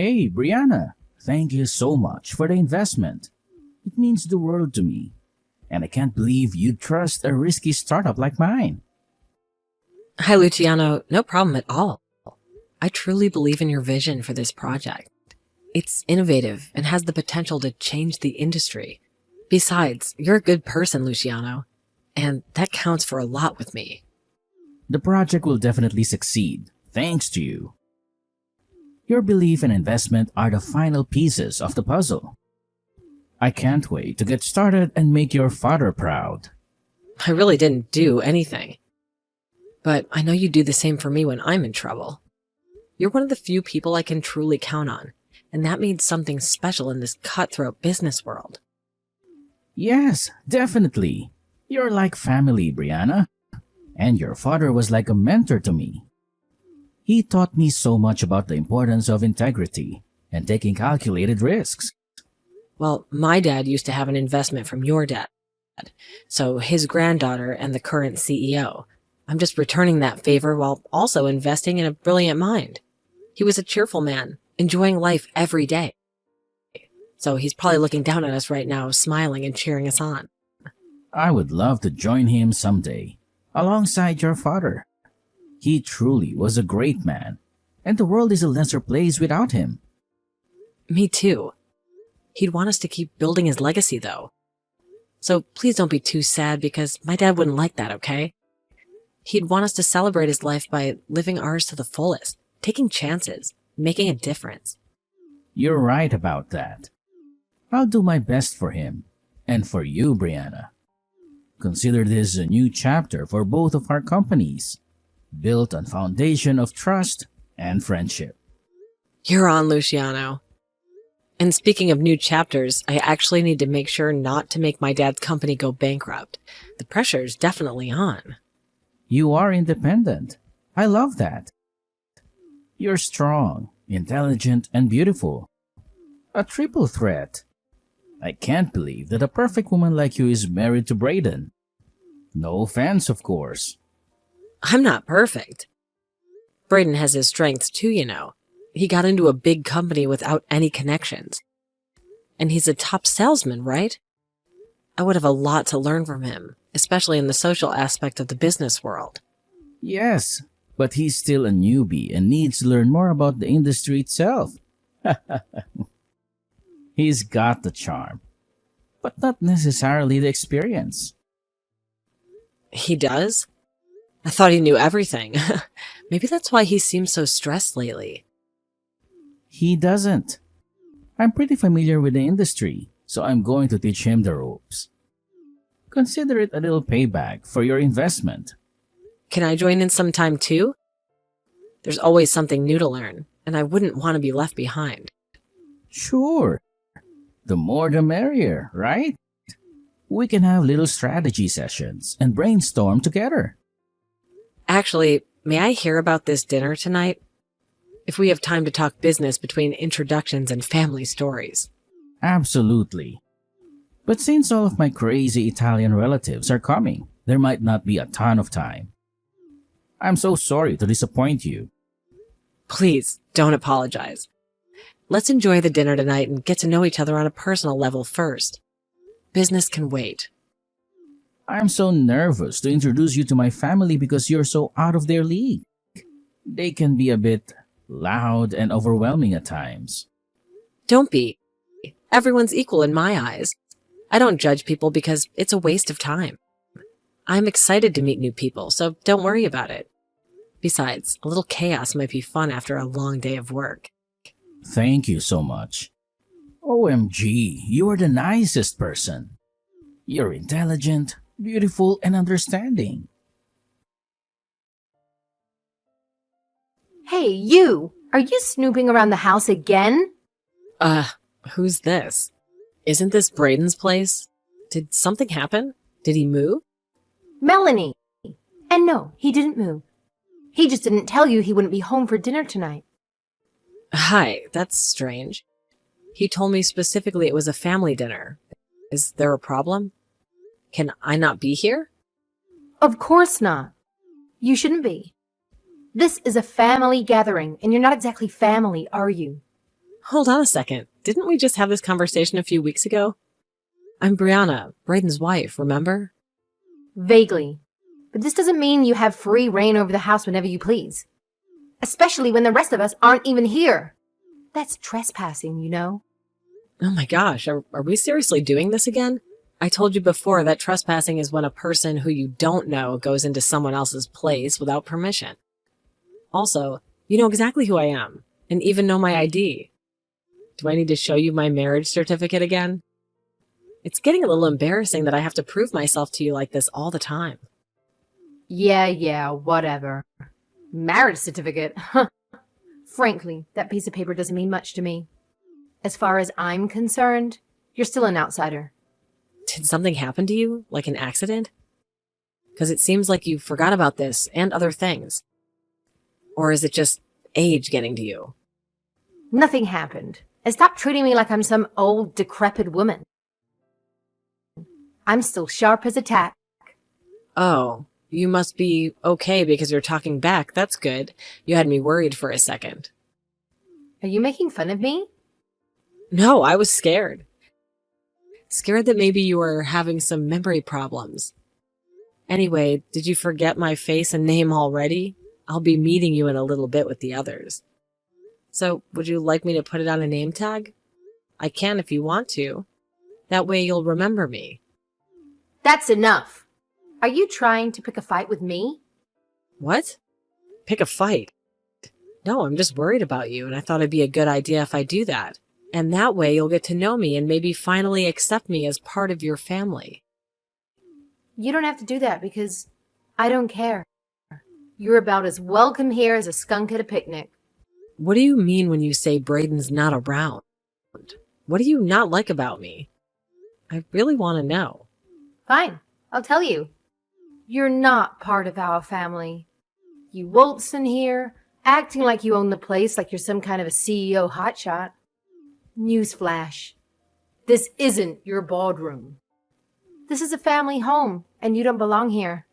Hey, Brianna, thank you so much for the investment. It means the world to me, and I can't believe you'd trust a risky startup like mine. Hi, Luciano. No problem at all. I truly believe in your vision for this project. It's innovative and has the potential to change the industry. Besides, you're a good person, Luciano, and that counts for a lot with me. The project will definitely succeed, thanks to you. Your belief and investment are the final pieces of the puzzle. I can't wait to get started and make your father proud. I really didn't do anything, but I know you do the same for me when I'm in trouble. You're one of the few people I can truly count on, and that means something special in this cutthroat business world. Yes, definitely. You're like family, Brianna. And your father was like a mentor to me. He taught me so much about the importance of integrity and taking calculated risks. Well, my dad used to have an investment from your dad, so his granddaughter and the current CEO. I'm just returning that favor while also investing in a brilliant mind. He was a cheerful man, enjoying life every day. So he's probably looking down at us right now, smiling and cheering us on. I would love to join him someday, alongside your father. He truly was a great man, and the world is a lesser place without him. Me too. He'd want us to keep building his legacy, though. So please don't be too sad because my dad wouldn't like that, okay? He'd want us to celebrate his life by living ours to the fullest, taking chances, making a difference. You're right about that. I'll do my best for him, and for you, Brianna. Consider this a new chapter for both of our companies, built on foundation of trust and friendship. You're on, Luciano. And speaking of new chapters, I actually need to make sure not to make my dad's company go bankrupt. The pressure's definitely on. You are independent. I love that. You're strong, intelligent, and beautiful. A triple threat. I can't believe that a perfect woman like you is married to Braden. No offense, of course. I'm not perfect. Braden has his strengths too, you know. He got into a big company without any connections. And he's a top salesman, right? I would have a lot to learn from him, especially in the social aspect of the business world. Yes, but he's still a newbie and needs to learn more about the industry itself. He's got the charm, but not necessarily the experience. He does? I thought he knew everything. Maybe that's why he seems so stressed lately. He doesn't. I'm pretty familiar with the industry, so I'm going to teach him the ropes. Consider it a little payback for your investment. Can I join in sometime too? There's always something new to learn, and I wouldn't want to be left behind. Sure. The more the merrier, right? We can have little strategy sessions and brainstorm together. Actually, may I hear about this dinner tonight? If we have time to talk business between introductions and family stories. Absolutely. But since all of my crazy Italian relatives are coming, there might not be a ton of time. I'm so sorry to disappoint you. Please, don't apologize. Let's enjoy the dinner tonight and get to know each other on a personal level first. Business can wait. I'm so nervous to introduce you to my family because you're so out of their league. They can be a bit loud and overwhelming at times. Don't be. Everyone's equal in my eyes. I don't judge people because it's a waste of time. I'm excited to meet new people, so don't worry about it. Besides, a little chaos might be fun after a long day of work. Thank you so much. OMG, you are the nicest person. You're intelligent, beautiful, and understanding. Hey, you! Are you snooping around the house again? Who's this? Isn't this Braden's place? Did something happen? Did he move? Melanie! And no, he didn't move. He just didn't tell you he wouldn't be home for dinner tonight. Hi, that's strange. He told me specifically it was a family dinner. Is there a problem? Can I not be here? Of course not. You shouldn't be. This is a family gathering, and you're not exactly family, are you? Hold on a second. Didn't we just have this conversation a few weeks ago? I'm Brianna, Braden's wife, remember? Vaguely. But this doesn't mean you have free reign over the house whenever you please. Especially when the rest of us aren't even here. That's trespassing, you know. Oh my gosh, are we seriously doing this again? I told you before that trespassing is when a person who you don't know goes into someone else's place without permission. Also, you know exactly who I am, and even know my ID. Do I need to show you my marriage certificate again? It's getting a little embarrassing that I have to prove myself to you like this all the time. Yeah, whatever. Marriage certificate? Huh. Frankly, that piece of paper doesn't mean much to me. As far as I'm concerned, you're still an outsider. Did something happen to you, like an accident? Because it seems like you forgot about this and other things. Or is it just age getting to you? Nothing happened. And stop treating me like I'm some old, decrepit woman. I'm still sharp as a tack. Oh, you must be okay because you're talking back. That's good. You had me worried for a second. Are you making fun of me? No, I was scared. Scared that maybe you were having some memory problems. Anyway, did you forget my face and name already? I'll be meeting you in a little bit with the others. So, would you like me to put it on a name tag? I can if you want to. That way you'll remember me. That's enough. Are you trying to pick a fight with me? What? Pick a fight? No, I'm just worried about you, and I thought it'd be a good idea if I do that. And that way you'll get to know me and maybe finally accept me as part of your family. You don't have to do that because I don't care. You're about as welcome here as a skunk at a picnic. What do you mean when you say Braden's not around? What do you not like about me? I really want to know. Fine, I'll tell you. You're not part of our family. You waltz in here, acting like you own the place like you're some kind of a CEO hotshot. Newsflash. This isn't your boardroom. This is a family home, and you don't belong here.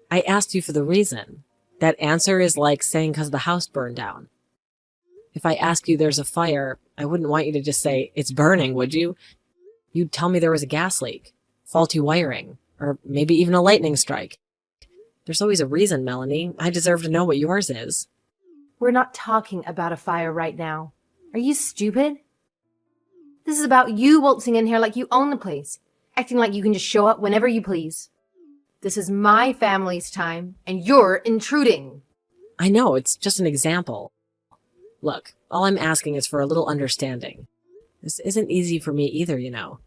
I asked you for the reason. That answer is like saying because the house burned down. If I ask you there's a fire, I wouldn't want you to just say, it's burning, would you? You'd tell me there was a gas leak, faulty wiring, or maybe even a lightning strike. There's always a reason, Melanie. I deserve to know what yours is. We're not talking about a fire right now. Are you stupid? This is about you waltzing in here like you own the place, acting like you can just show up whenever you please. This is my family's time, and you're intruding. I know, it's just an example. Look, all I'm asking is for a little understanding. This isn't easy for me either, you know.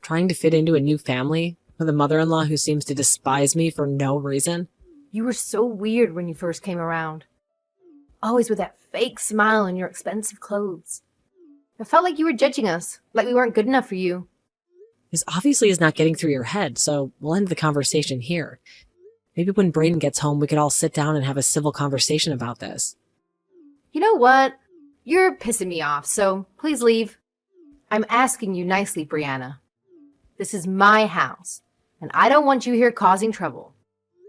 Trying to fit into a new family with a mother-in-law who seems to despise me for no reason. You were so weird when you first came around. Always with that fake smile and your expensive clothes. I felt like you were judging us, like we weren't good enough for you. This obviously is not getting through your head, so we'll end the conversation here. Maybe when Braden gets home, we could all sit down and have a civil conversation about this. You know what? You're pissing me off, so please leave. I'm asking you nicely, Brianna. This is my house, and I don't want you here causing trouble.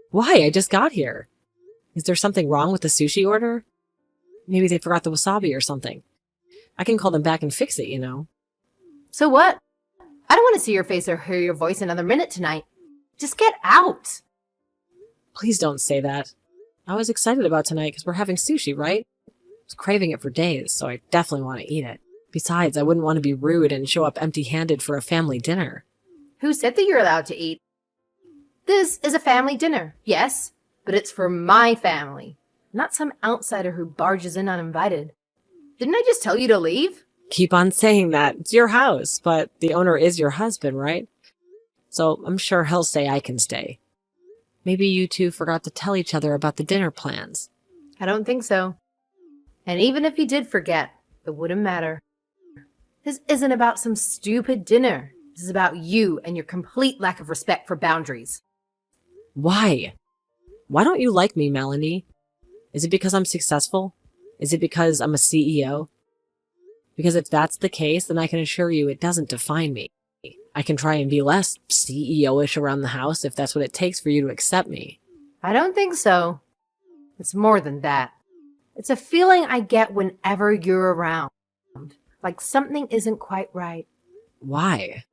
Why? I just got here. Is there something wrong with the sushi order? Maybe they forgot the wasabi or something. I can call them back and fix it, you know. So what? I don't want to see your face or hear your voice another minute tonight. Just get out. Please don't say that. I was excited about tonight because we're having sushi, right? I was craving it for days, so I definitely want to eat it. Besides, I wouldn't want to be rude and show up empty-handed for a family dinner. Who said that you're allowed to eat? This is a family dinner, yes, but it's for my family, not some outsider who barges in uninvited. Didn't I just tell you to leave? Keep on saying that. It's your house, but the owner is your husband, right? So I'm sure he'll say I can stay. Maybe you two forgot to tell each other about the dinner plans. I don't think so. And even if you did forget, it wouldn't matter. This isn't about some stupid dinner. This is about you and your complete lack of respect for boundaries. Why? Why don't you like me, Melanie? Is it because I'm successful? Is it because I'm a CEO? Because if that's the case, then I can assure you it doesn't define me. I can try and be less CEO-ish around the house if that's what it takes for you to accept me. I don't think so. It's more than that. It's a feeling I get whenever you're around. like something isn't quite right. Why?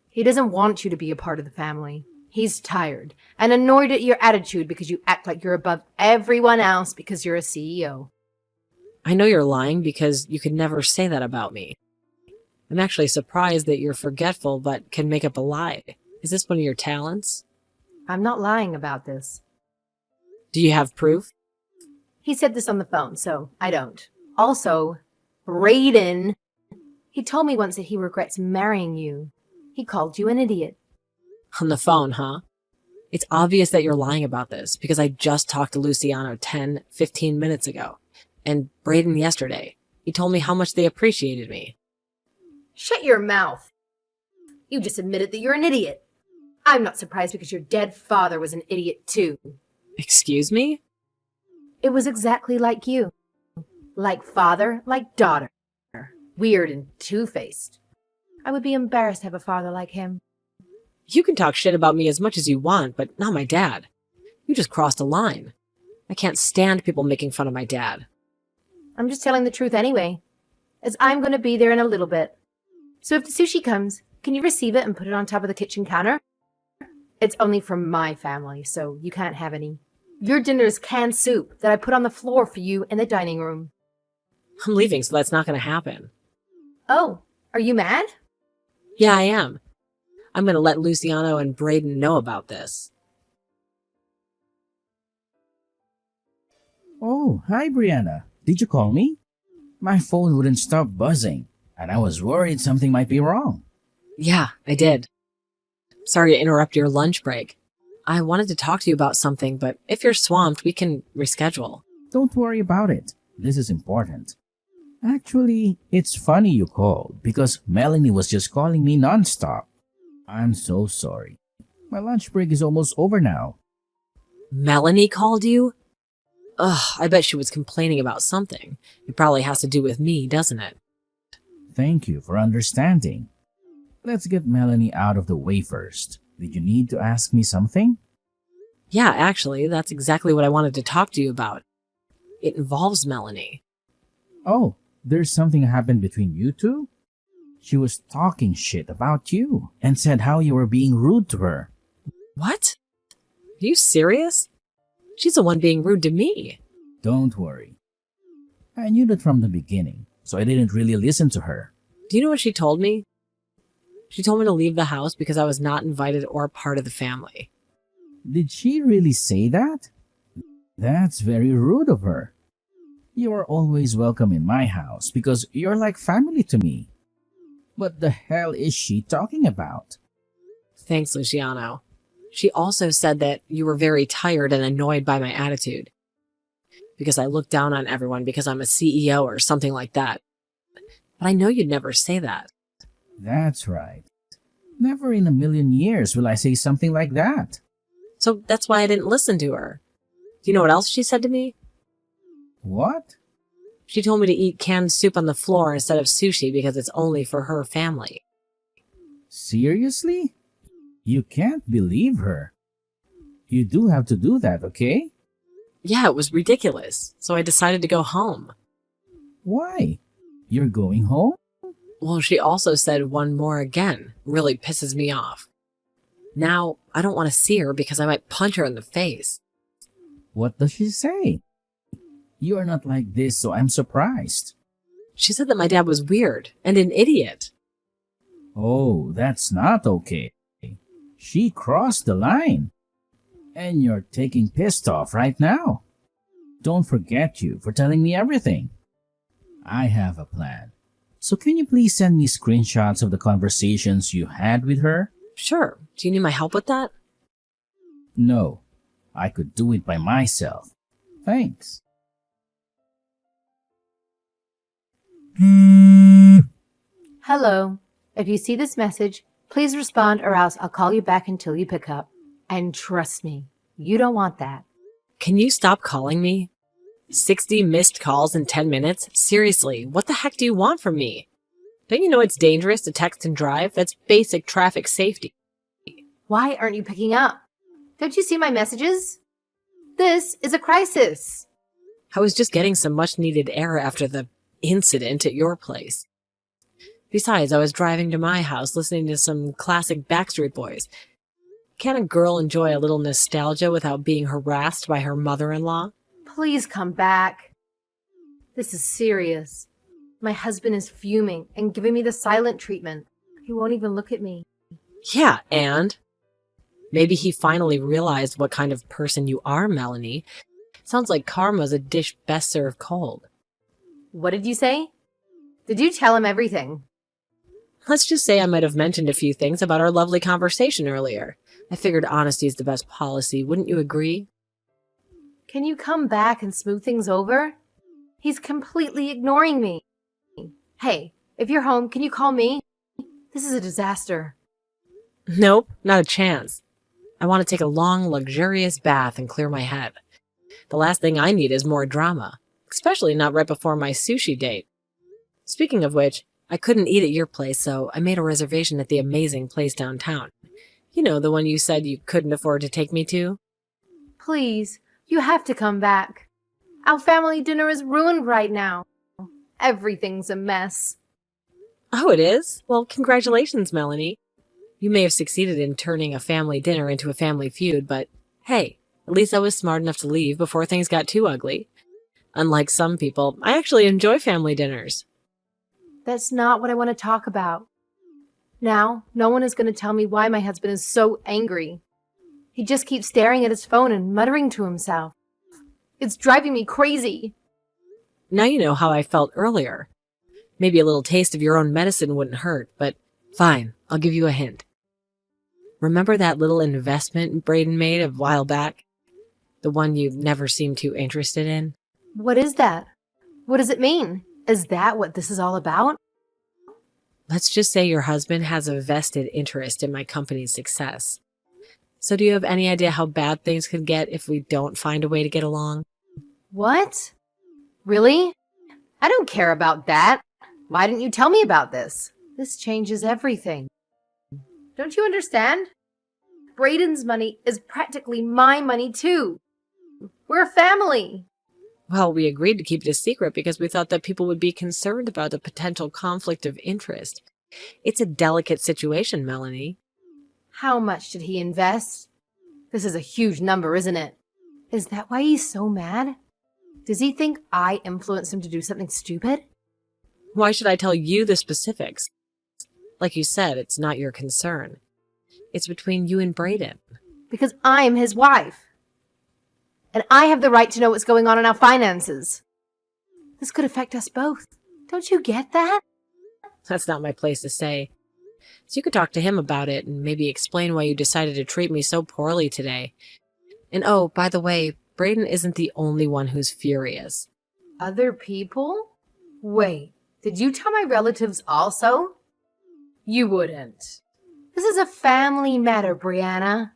He doesn't want you to be a part of the family. He's tired and annoyed at your attitude because you act like you're above everyone else because you're a CEO. I know you're lying because you could never say that about me. I'm actually surprised that you're forgetful but can make up a lie. Is this one of your talents? I'm not lying about this. Do you have proof? He said this on the phone, so I don't. Also, Brayden, he told me once that he regrets marrying you. He called you an idiot. On the phone, huh? It's obvious that you're lying about this because I just talked to Luciano 10, 15 minutes ago. And Brayden yesterday. He told me how much they appreciated me. Shut your mouth. You just admitted that you're an idiot. I'm not surprised because your dead father was an idiot too. Excuse me? It was exactly like you. Like father, like daughter. Weird and two-faced. I would be embarrassed to have a father like him. You can talk shit about me as much as you want, but not my dad. You just crossed a line. I can't stand people making fun of my dad. I'm just telling the truth anyway, as I'm going to be there in a little bit. So if the sushi comes, can you receive it and put it on top of the kitchen counter? It's only from my family, so you can't have any. Your dinner is canned soup that I put on the floor for you in the dining room. I'm leaving, so that's not going to happen. Oh, are you mad? Yeah, I am. I'm going to let Luciano and Brayden know about this. Oh, hi, Brianna. Did you call me? My phone wouldn't stop buzzing, and I was worried something might be wrong. Yeah, I did. Sorry to interrupt your lunch break. I wanted to talk to you about something, but if you're swamped, we can reschedule. Don't worry about it. This is important. Actually, it's funny you called because Melanie was just calling me nonstop. I'm so sorry. My lunch break is almost over now. Melanie called you? Ugh, I bet she was complaining about something. It probably has to do with me, doesn't it? Thank you for understanding. Let's get Melanie out of the way first. Did you need to ask me something? Yeah, actually, that's exactly what I wanted to talk to you about. It involves Melanie. Oh, there's something happened between you two? She was talking shit about you and said how you were being rude to her. What? Are you serious? She's the one being rude to me. Don't worry. I knew that from the beginning, so I didn't really listen to her. Do you know what she told me? She told me to leave the house because I was not invited or part of the family. Did she really say that? That's very rude of her. You are always welcome in my house because you're like family to me. What the hell is she talking about? Thanks, Luciano. She also said that you were very tired and annoyed by my attitude. Because I look down on everyone because I'm a CEO or something like that. But I know you'd never say that. That's right. Never in a million years will I say something like that. So that's why I didn't listen to her. Do you know what else she said to me? What? She told me to eat canned soup on the floor instead of sushi because it's only for her family. Seriously? You can't believe her. You do have to do that, okay? Yeah, it was ridiculous. So I decided to go home. Why? You're going home? Well, she also said one more again. Really pisses me off. Now, I don't want to see her because I might punch her in the face. What does she say? You are not like this, so I'm surprised. She said that my dad was weird and an idiot. Oh, that's not okay. She crossed the line. And you're taking pissed off right now. Don't forget you for telling me everything. I have a plan. So can you please send me screenshots of the conversations you had with her? Sure. Do you need my help with that? No, I could do it by myself. Thanks. Hello. If you see this message, please respond or else I'll call you back until you pick up. And trust me, you don't want that. Can you stop calling me? 60 missed calls in 10 minutes? Seriously, what the heck do you want from me? Don't you know it's dangerous to text and drive? That's basic traffic safety. Why aren't you picking up? Don't you see my messages? This is a crisis. I was just getting some much needed air after the incident at your place. Besides, I was driving to my house listening to some classic Backstreet Boys. Can a girl enjoy a little nostalgia without being harassed by her mother-in-law? Please come back. This is serious. My husband is fuming and giving me the silent treatment. He won't even look at me. Yeah, and? Maybe he finally realized what kind of person you are, Melanie. Sounds like karma's a dish best served cold. What did you say? Did you tell him everything? Let's just say I might have mentioned a few things about our lovely conversation earlier. I figured honesty is the best policy, wouldn't you agree? Can you come back and smooth things over? He's completely ignoring me. Hey, if you're home, can you call me? This is a disaster. Nope, not a chance. I want to take a long, luxurious bath and clear my head. The last thing I need is more drama, especially not right before my sushi date. Speaking of which, I couldn't eat at your place, so I made a reservation at the amazing place downtown. You know, the one you said you couldn't afford to take me to? Please, you have to come back. Our family dinner is ruined right now. Everything's a mess. Oh, it is? Well, congratulations, Melanie. You may have succeeded in turning a family dinner into a family feud, but hey, at least I was smart enough to leave before things got too ugly. Unlike some people, I actually enjoy family dinners. That's not what I want to talk about. Now, no one is going to tell me why my husband is so angry. He just keeps staring at his phone and muttering to himself. It's driving me crazy. Now you know how I felt earlier. Maybe a little taste of your own medicine wouldn't hurt, but fine, I'll give you a hint. Remember that little investment Braden made a while back? The one you never seemed too interested in? What is that? What does it mean? Is that what this is all about? Let's just say your husband has a vested interest in my company's success. So do you have any idea how bad things could get if we don't find a way to get along? What? Really? I don't care about that. Why didn't you tell me about this? This changes everything. Don't you understand? Braden's money is practically my money too. We're a family. Well, we agreed to keep it a secret because we thought that people would be concerned about the potential conflict of interest. It's a delicate situation, Melanie. How much did he invest? This is a huge number, isn't it? Is that why he's so mad? Does he think I influenced him to do something stupid? Why should I tell you the specifics? Like you said, it's not your concern. It's between you and Braden. Because I'm his wife. And I have the right to know what's going on in our finances. This could affect us both. Don't you get that? That's not my place to say. So you could talk to him about it and maybe explain why you decided to treat me so poorly today. And oh, by the way, Braden isn't the only one who's furious. Other people? Wait, did you tell my relatives also? You wouldn't. This is a family matter, Brianna.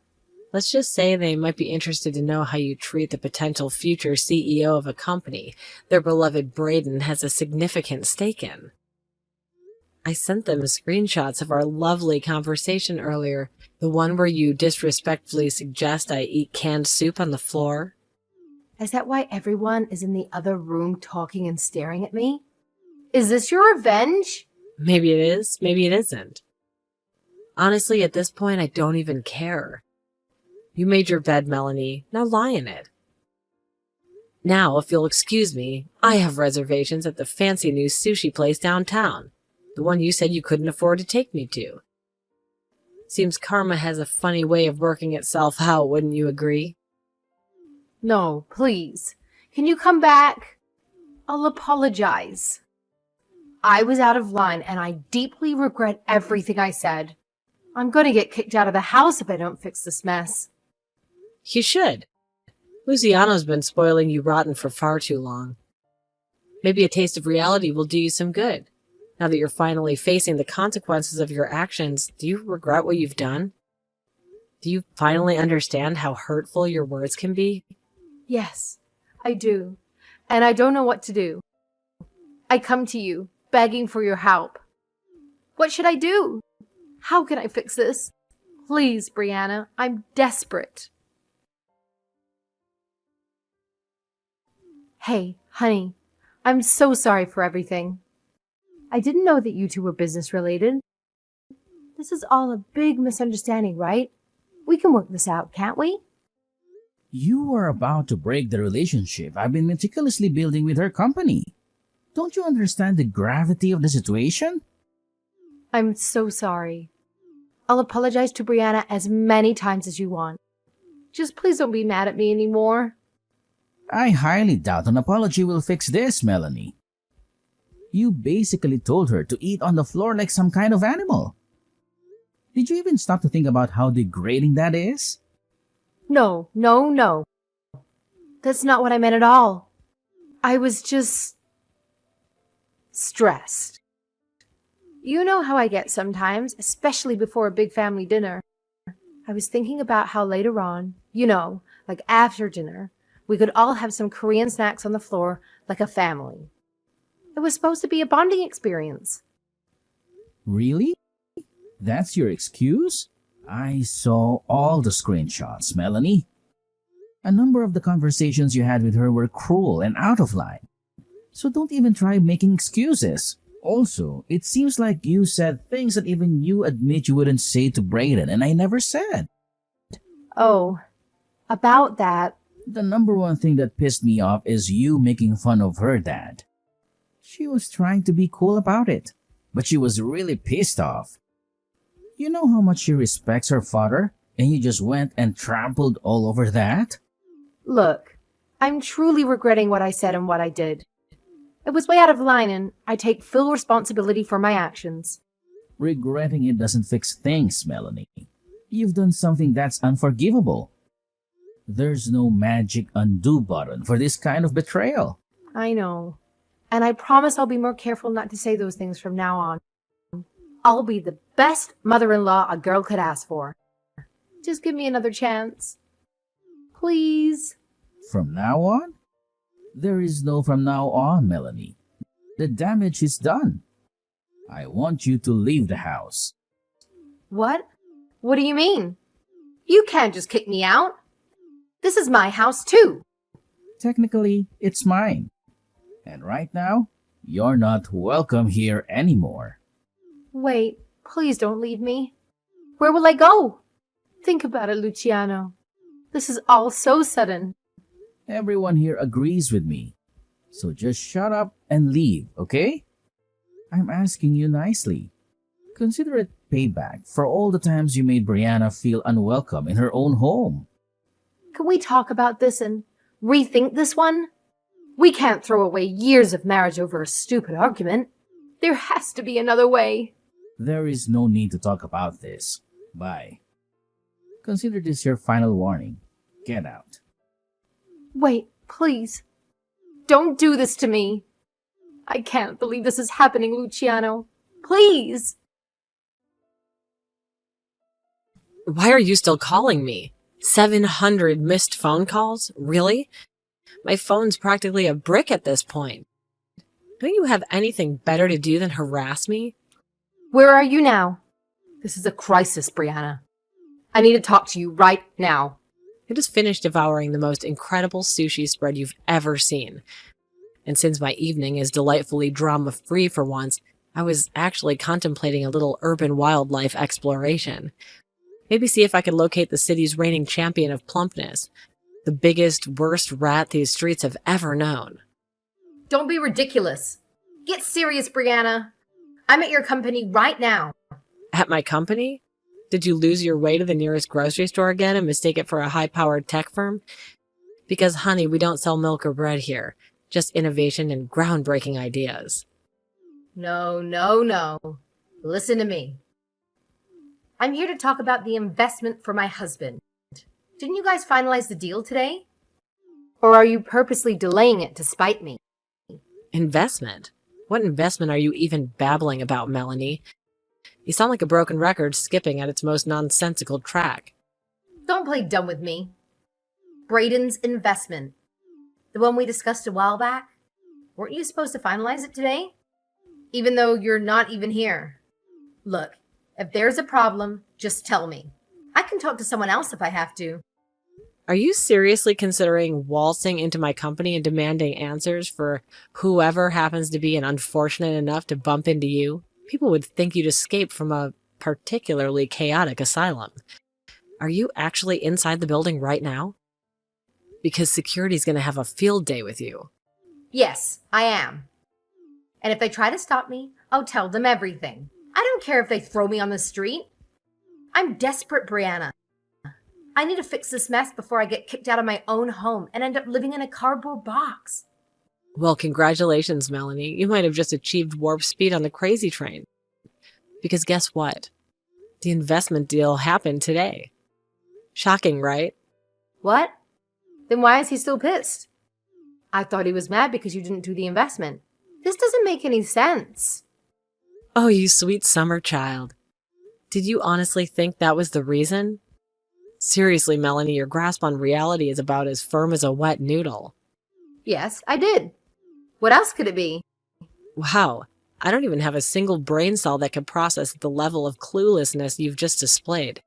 Let's just say they might be interested to know how you treat the potential future CEO of a company their beloved Braden has a significant stake in. I sent them screenshots of our lovely conversation earlier, the one where you disrespectfully suggest I eat canned soup on the floor. Is that why everyone is in the other room talking and staring at me? Is this your revenge? Maybe it is, maybe it isn't. Honestly, at this point, I don't even care. You made your bed, Melanie. Now lie in it. Now, if you'll excuse me, I have reservations at the fancy new sushi place downtown. The one you said you couldn't afford to take me to. Seems karma has a funny way of working itself out, wouldn't you agree? No, please. Can you come back? I'll apologize. I was out of line and I deeply regret everything I said. I'm going to get kicked out of the house if I don't fix this mess. You should. Luciano's been spoiling you rotten for far too long. Maybe a taste of reality will do you some good. Now that you're finally facing the consequences of your actions, do you regret what you've done? Do you finally understand how hurtful your words can be? Yes, I do. And I don't know what to do. I come to you, begging for your help. What should I do? How can I fix this? Please, Brianna, I'm desperate. Hey, honey, I'm so sorry for everything. I didn't know that you two were business related. This is all a big misunderstanding, right? We can work this out, can't we? You are about to break the relationship I've been meticulously building with her company. Don't you understand the gravity of the situation? I'm so sorry. I'll apologize to Brianna as many times as you want. Just please don't be mad at me anymore. I highly doubt an apology will fix this, Melanie. You basically told her to eat on the floor like some kind of animal. Did you even stop to think about how degrading that is? No, no, no. That's not what I meant at all. I was just stressed. You know how I get sometimes, especially before a big family dinner. I was thinking about how later on, like after dinner, we could all have some Korean snacks on the floor like a family. It was supposed to be a bonding experience. Really? That's your excuse? I saw all the screenshots, Melanie. A number of the conversations you had with her were cruel and out of line. So don't even try making excuses. Also, it seems like you said things that even you admit you wouldn't say to Brayden, and I never said. Oh, about that. The number one thing that pissed me off is you making fun of her dad. She was trying to be cool about it, but she was really pissed off. You know how much she respects her father, and you just went and trampled all over that? Look, I'm truly regretting what I said and what I did. It was way out of line and I take full responsibility for my actions. Regretting it doesn't fix things, Melanie. You've done something that's unforgivable. There's no magic undo button for this kind of betrayal. I know. And I promise I'll be more careful not to say those things from now on. I'll be the best mother-in-law a girl could ask for. Just give me another chance. Please. From now on? There is no from now on, Melanie. The damage is done. I want you to leave the house. What? What do you mean? You can't just kick me out. This is my house too. Technically, it's mine. And right now, you're not welcome here anymore. Wait, please don't leave me. Where will I go? Think about it, Luciano. This is all so sudden. Everyone here agrees with me. So just shut up and leave, okay? I'm asking you nicely. Consider it payback for all the times you made Brianna feel unwelcome in her own home. Can we talk about this and rethink this one? We can't throw away years of marriage over a stupid argument. There has to be another way. There is no need to talk about this. Bye. Consider this your final warning. Get out. Wait, please. Don't do this to me. I can't believe this is happening, Luciano. Please. Why are you still calling me? 700 missed phone calls? Really? My phone's practically a brick at this point. Don't you have anything better to do than harass me? Where are you now? This is a crisis, Brianna. I need to talk to you right now. I just finished devouring the most incredible sushi spread you've ever seen. And since my evening is delightfully drama-free for once, I was actually contemplating a little urban wildlife exploration. Maybe see if I could locate the city's reigning champion of plumpness, the biggest, worst rat these streets have ever known. Don't be ridiculous. Get serious, Brianna. I'm at your company right now. At my company? Did you lose your way to the nearest grocery store again and mistake it for a high-powered tech firm? Because, honey, we don't sell milk or bread here. Just innovation and groundbreaking ideas. No, no, no. Listen to me. I'm here to talk about the investment for my husband. Didn't you guys finalize the deal today? Or are you purposely delaying it to spite me? Investment? What investment are you even babbling about, Melanie? You sound like a broken record skipping at its most nonsensical track. Don't play dumb with me. Brayden's investment. The one we discussed a while back. Weren't you supposed to finalize it today? Even though you're not even here. Look, if there's a problem, just tell me. I can talk to someone else if I have to. Are you seriously considering waltzing into my company and demanding answers for whoever happens to be unfortunate enough to bump into you? People would think you'd escaped from a particularly chaotic asylum. Are you actually inside the building right now? Because security's going to have a field day with you. Yes, I am. And if they try to stop me, I'll tell them everything. I don't care if they throw me on the street. I'm desperate, Brianna. I need to fix this mess before I get kicked out of my own home and end up living in a cardboard box. Well, congratulations, Melanie. You might have just achieved warp speed on the crazy train. Because guess what? The investment deal happened today. Shocking, right? What? Then why is he still pissed? I thought he was mad because you didn't do the investment. This doesn't make any sense. Oh, you sweet summer child. Did you honestly think that was the reason? Seriously, Melanie, your grasp on reality is about as firm as a wet noodle. Yes, I did. What else could it be? Wow, I don't even have a single brain cell that could process the level of cluelessness you've just displayed.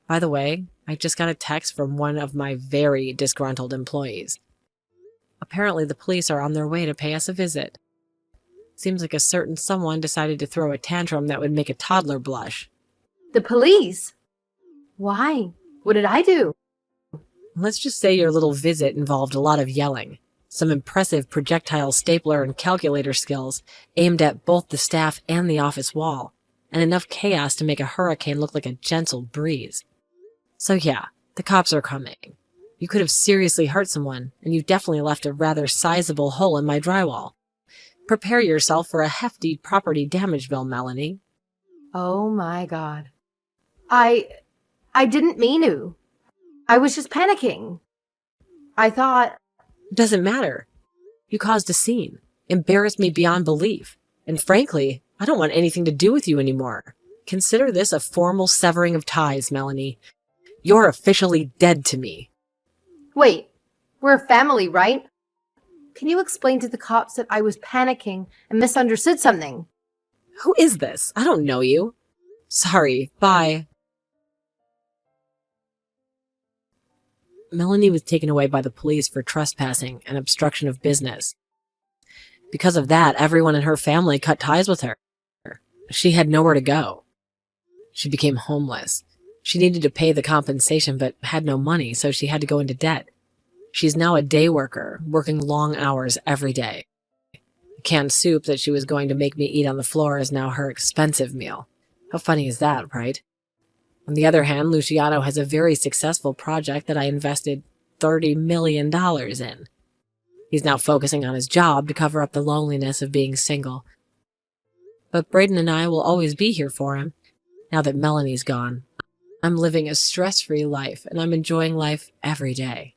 By the way, I just got a text from one of my very disgruntled employees. Apparently the police are on their way to pay us a visit. Seems like a certain someone decided to throw a tantrum that would make a toddler blush. The police? Why? What did I do? Let's just say your little visit involved a lot of yelling, some impressive projectile stapler and calculator skills aimed at both the staff and the office wall, and enough chaos to make a hurricane look like a gentle breeze. So yeah, the cops are coming. You could have seriously hurt someone, and you've definitely left a rather sizable hole in my drywall. Prepare yourself for a hefty property damage bill, Melanie. Oh my God. I didn't mean to. I was just panicking. I thought... Doesn't matter. You caused a scene, embarrassed me beyond belief, and frankly, I don't want anything to do with you anymore. Consider this a formal severing of ties, Melanie. You're officially dead to me. Wait, we're a family, right? Can you explain to the cops that I was panicking and misunderstood something? Who is this? I don't know you. Sorry, bye. Melanie was taken away by the police for trespassing and obstruction of business. Because of that, everyone in her family cut ties with her. She had nowhere to go. She became homeless. She needed to pay the compensation but had no money, so she had to go into debt. She's now a day worker, working long hours every day. The canned soup that she was going to make me eat on the floor is now her expensive meal. How funny is that, right? On the other hand, Luciano has a very successful project that I invested $30 million in. He's now focusing on his job to cover up the loneliness of being single. But Braden and I will always be here for him, now that Melanie's gone. I'm living a stress-free life, and I'm enjoying life every day.